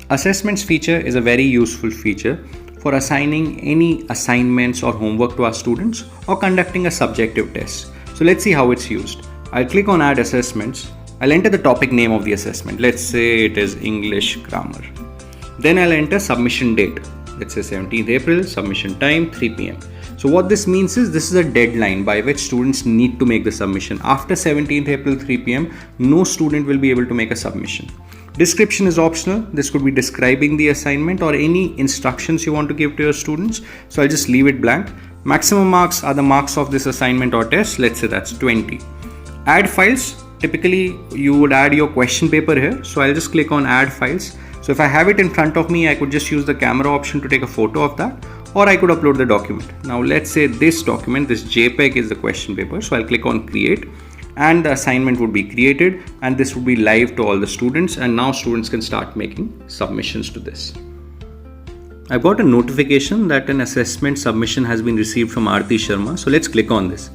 Assessments feature is a very useful feature for assigning any assignments or homework to our students or conducting a subjective test. So let's see how it's used. I'll click on add assessments. I'll enter the topic name of the assessment. Let's say it is English grammar. Then I'll enter submission date. Let's say 17th April, submission time 3 p.m. So what this means is this is a deadline by which students need to make the submission. After 17th April 3 p.m, no student will be able to make a submission. Description is optional. This could be describing the assignment or any instructions you want to give to your students. So I'll just leave it blank. Maximum marks are the marks of this assignment or test. Let's say that's 20. Add files. Typically you would add your question paper here. So I'll just click on add files. So if I have it in front of me, I could just use the camera option to take a photo of that, or I could upload the document. Now let's say this document, this JPEG is the question paper. So I'll click on create and the assignment would be created and this would be live to all the students, and now students can start making submissions to this. I've got a notification that an assessment submission has been received from Aarti Sharma. So let's click on this.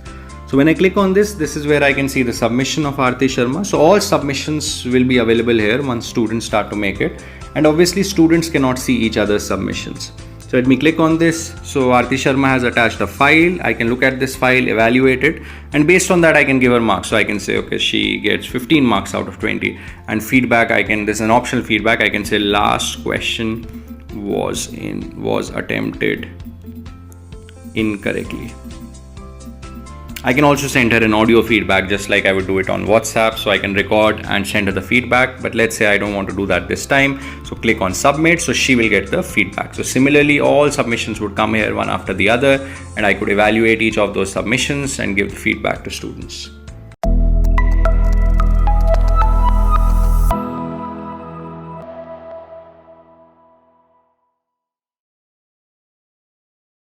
So when I click on this, this is where I can see the submission of Aarti Sharma. So all submissions will be available here once students start to make it. And obviously students cannot see each other's submissions. So let me click on this. So Aarti Sharma has attached a file. I can look at this file, evaluate it, and based on that I can give her marks. So I can say, okay, she gets 15 marks out of 20. And feedback, there's an optional feedback. I can say last question was attempted incorrectly. I can also send her an audio feedback just like I would do it on WhatsApp. So I can record and send her the feedback, but let's say I don't want to do that this time. So click on submit, so she will get the feedback. So similarly, all submissions would come here one after the other, and I could evaluate each of those submissions and give the feedback to students.